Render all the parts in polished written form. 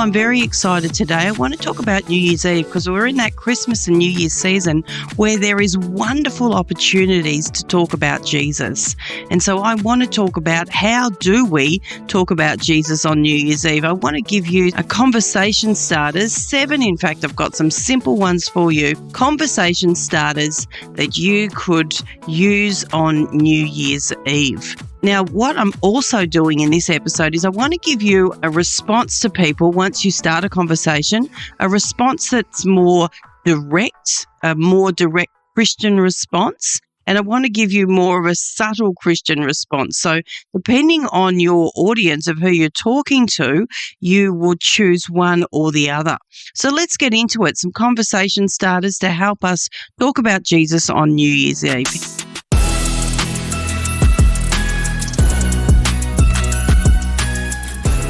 I'm very excited today. I want to talk about New Year's Eve because we're in that Christmas and New Year's season where there is wonderful opportunities to talk about Jesus. And so I want to talk about how do we talk about Jesus on New Year's Eve. I want to give you a conversation starters, 7 in fact. I've got some simple ones for you, conversation starters that you could use on New Year's Eve. Now, what I'm also doing in this episode is I want to give you a response to people once you start a conversation, a response that's more direct, a more direct Christian response, and I want to give you more of a subtle Christian response. So depending on your audience of who you're talking to, you will choose one or the other. So let's get into it. Some conversation starters to help us talk about Jesus on New Year's Eve.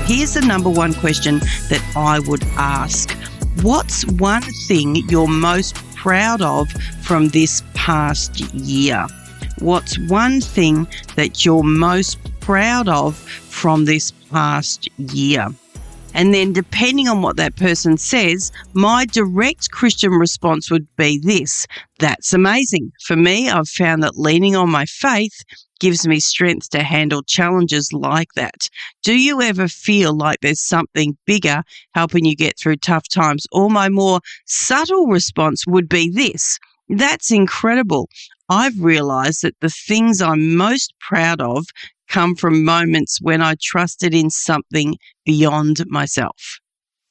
Here's the number one question that I would ask. What's one thing you're most proud of from this past year? What's one thing that you're most proud of from this past year? And then depending on what that person says, my direct Christian response would be this: that's amazing. For me, I've found that leaning on my faith gives me strength to handle challenges like that. Do you ever feel like there's something bigger helping you get through tough times? Or my more subtle response would be this: that's incredible. I've realized that the things I'm most proud of come from moments when I trusted in something beyond myself.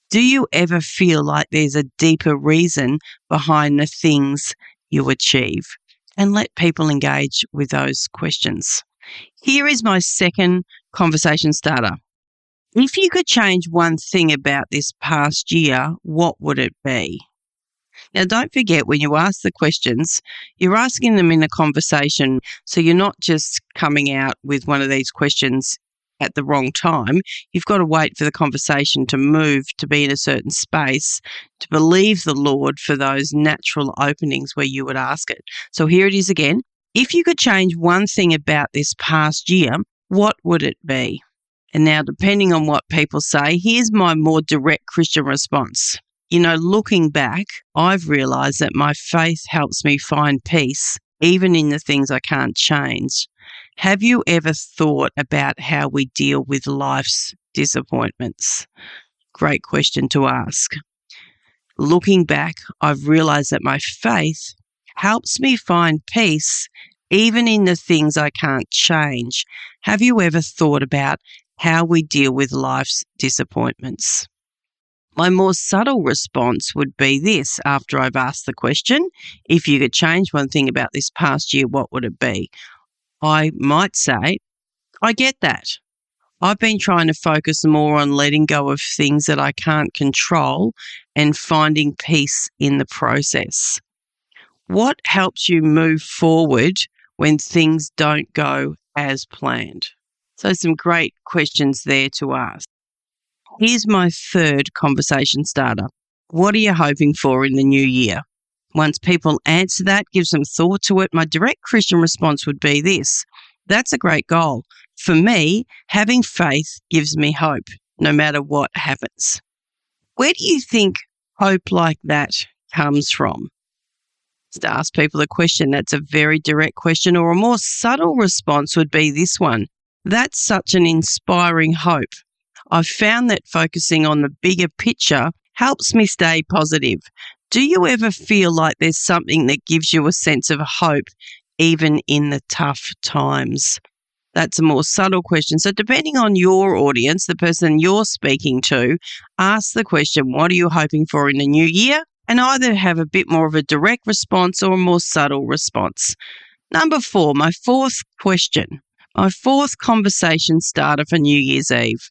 Do you ever feel like there's a deeper reason behind the things you achieve? And let people engage with those questions. Here is my second conversation starter. If you could change one thing about this past year, what would it be? Now, don't forget, when you ask the questions, you're asking them in a conversation, so you're not just coming out with one of these questions at the wrong time. You've got to wait for the conversation to move, to be in a certain space, to believe the Lord for those natural openings where you would ask it. So here it is again. If you could change one thing about this past year, what would it be? And now, depending on what people say, here's my more direct Christian response. You know, looking back, I've realized that my faith helps me find peace, even in the things I can't change. Have you ever thought about how we deal with life's disappointments? Great question to ask. Looking back, I've realized that my faith helps me find peace, even in the things I can't change. Have you ever thought about how we deal with life's disappointments? My more subtle response would be this after I've asked the question: if you could change one thing about this past year, what would it be? I might say, I get that. I've been trying to focus more on letting go of things that I can't control and finding peace in the process. What helps you move forward when things don't go as planned? So some great questions there to ask. Here's my third conversation starter. What are you hoping for in the new year? Once people answer that, give some thought to it, my direct Christian response would be this: that's a great goal. For me, having faith gives me hope, no matter what happens. Where do you think hope like that comes from? Just ask people a question. That's a very direct question. Or a more subtle response would be this one: that's such an inspiring hope. I've found that focusing on the bigger picture helps me stay positive. Do you ever feel like there's something that gives you a sense of hope, even in the tough times? That's a more subtle question. So depending on your audience, the person you're speaking to, ask the question, what are you hoping for in the new year? And either have a bit more of a direct response or a more subtle response. Number 4, my fourth question, my fourth conversation starter for New Year's Eve.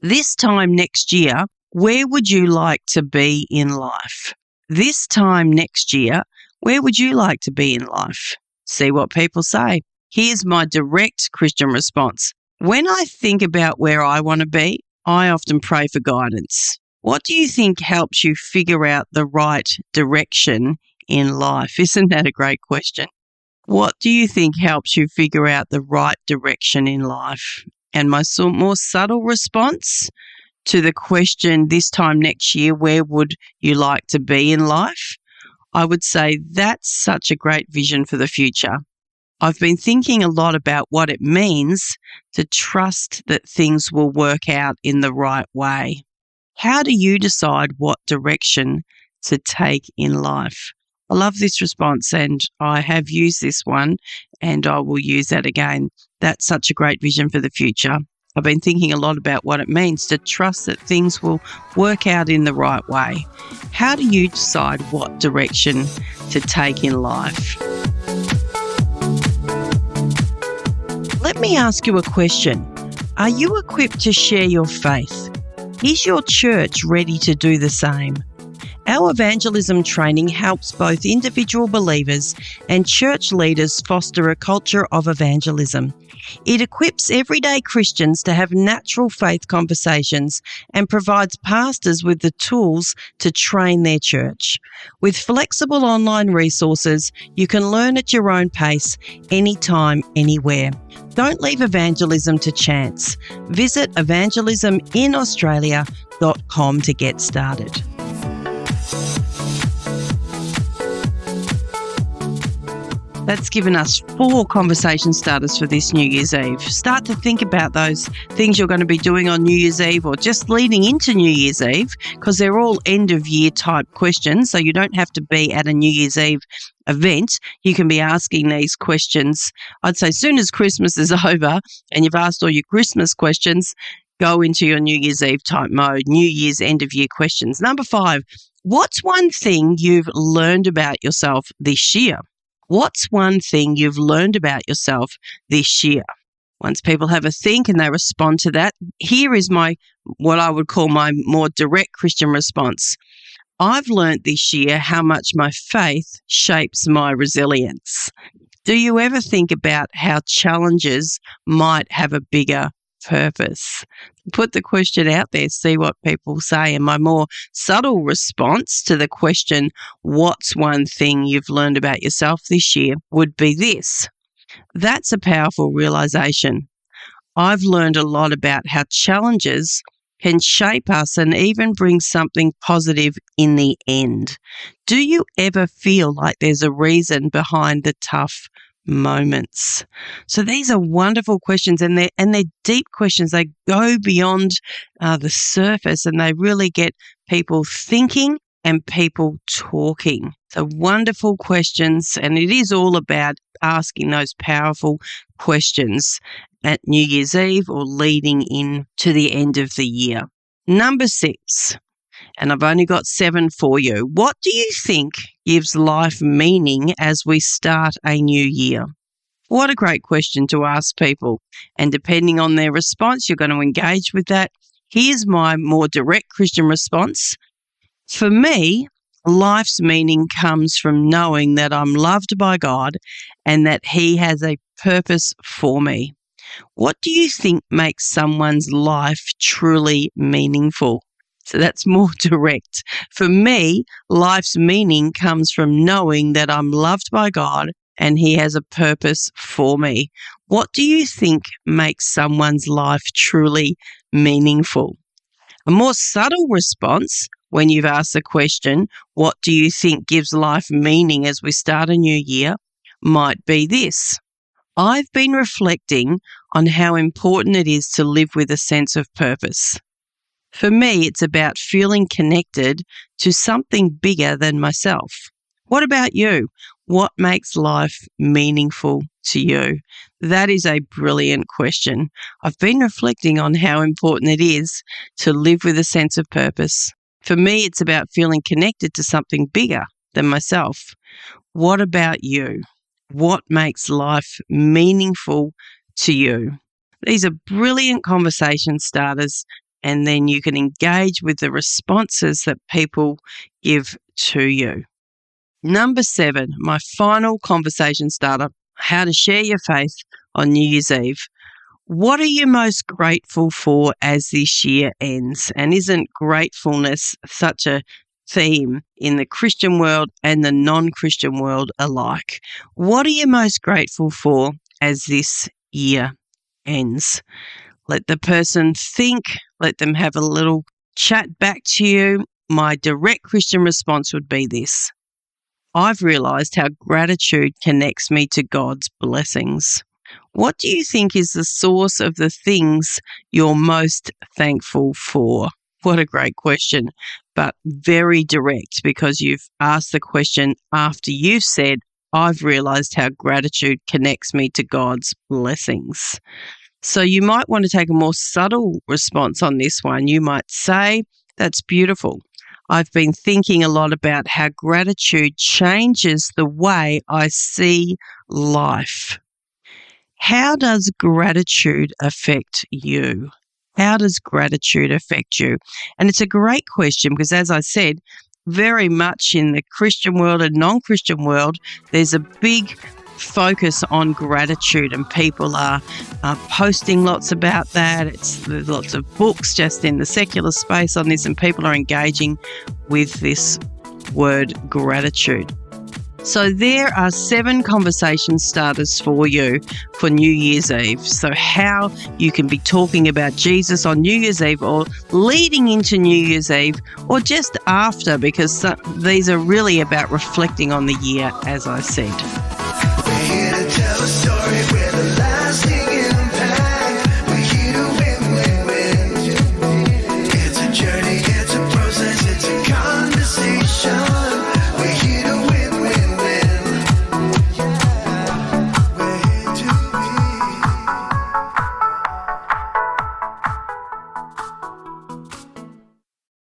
This time next year, where would you like to be in life? This time next year, where would you like to be in life? See what people say. Here's my direct Christian response. When I think about where I want to be, I often pray for guidance. What do you think helps you figure out the right direction in life? Isn't that a great question? What do you think helps you figure out the right direction in life? And my more subtle response to the question this time next year, where would you like to be in life? I would say that's such a great vision for the future. I've been thinking a lot about what it means to trust that things will work out in the right way. How do you decide what direction to take in life? I love this response, and I have used this one, and I will use that again. That's such a great vision for the future. I've been thinking a lot about what it means to trust that things will work out in the right way. How do you decide what direction to take in life? Let me ask you a question. Are you equipped to share your faith? Is your church ready to do the same? Our evangelism training helps both individual believers and church leaders foster a culture of evangelism. It equips everyday Christians to have natural faith conversations and provides pastors with the tools to train their church. With flexible online resources, you can learn at your own pace, anytime, anywhere. Don't leave evangelism to chance. Visit evangelisminaustralia.com to get started. That's given us 4 conversation starters for this New Year's Eve. Start to think about those things you're going to be doing on New Year's Eve or just leading into New Year's Eve, because they're all end-of-year type questions, so you don't have to be at a New Year's Eve event. You can be asking these questions, I'd say, as soon as Christmas is over and you've asked all your Christmas questions, go into your New Year's Eve type mode, New Year's end-of-year questions. Number 5, what's one thing you've learned about yourself this year? What's one thing you've learned about yourself this year? Once people have a think and they respond to that, here is what I would call my more direct Christian response. I've learned this year how much my faith shapes my resilience. Do you ever think about how challenges might have a bigger purpose? Put the question out there, see what people say. And my more subtle response to the question, what's one thing you've learned about yourself this year, would be this. That's a powerful realization. I've learned a lot about how challenges can shape us and even bring something positive in the end. Do you ever feel like there's a reason behind the tough moments? So these are wonderful questions, and they're deep questions. They go beyond the surface, and they really get people thinking and people talking. So wonderful questions, and it is all about asking those powerful questions at New Year's Eve or leading in to the end of the year. Number 6, and I've only got 7 for you. What do you think gives life meaning as we start a new year? What a great question to ask people. And depending on their response, you're going to engage with that. Here's my more direct Christian response. For me, life's meaning comes from knowing that I'm loved by God and that He has a purpose for me. What do you think makes someone's life truly meaningful? So that's more direct. For me, life's meaning comes from knowing that I'm loved by God and He has a purpose for me. What do you think makes someone's life truly meaningful? A more subtle response when you've asked the question, what do you think gives life meaning as we start a new year, might be this. I've been reflecting on how important it is to live with a sense of purpose. For me, it's about feeling connected to something bigger than myself. What about you? What makes life meaningful to you? That is a brilliant question. I've been reflecting on how important it is to live with a sense of purpose. For me, it's about feeling connected to something bigger than myself. What about you? What makes life meaningful to you? These are brilliant conversation starters, and then you can engage with the responses that people give to you. Number 7, my final conversation starter, how to share your faith on New Year's Eve. What are you most grateful for as this year ends? And isn't gratefulness such a theme in the Christian world and the non-Christian world alike? What are you most grateful for as this year ends? Let the person think, let them have a little chat back to you. My direct Christian response would be this: I've realised how gratitude connects me to God's blessings. What do you think is the source of the things you're most thankful for? What a great question, but very direct, because you've asked the question after you've said, I've realised how gratitude connects me to God's blessings. So you might want to take a more subtle response on this one. You might say, that's beautiful. I've been thinking a lot about how gratitude changes the way I see life. How does gratitude affect you? How does gratitude affect you? And it's a great question because, as I said, very much in the Christian world and non-Christian world, there's a big focus on gratitude, and people are posting lots about that. There's lots of books just in the secular space on this, and people are engaging with this word gratitude. So there are 7 conversation starters for you for New Year's Eve. So how you can be talking about Jesus on New Year's Eve, or leading into New Year's Eve, or just after, because these are really about reflecting on the year, as I said.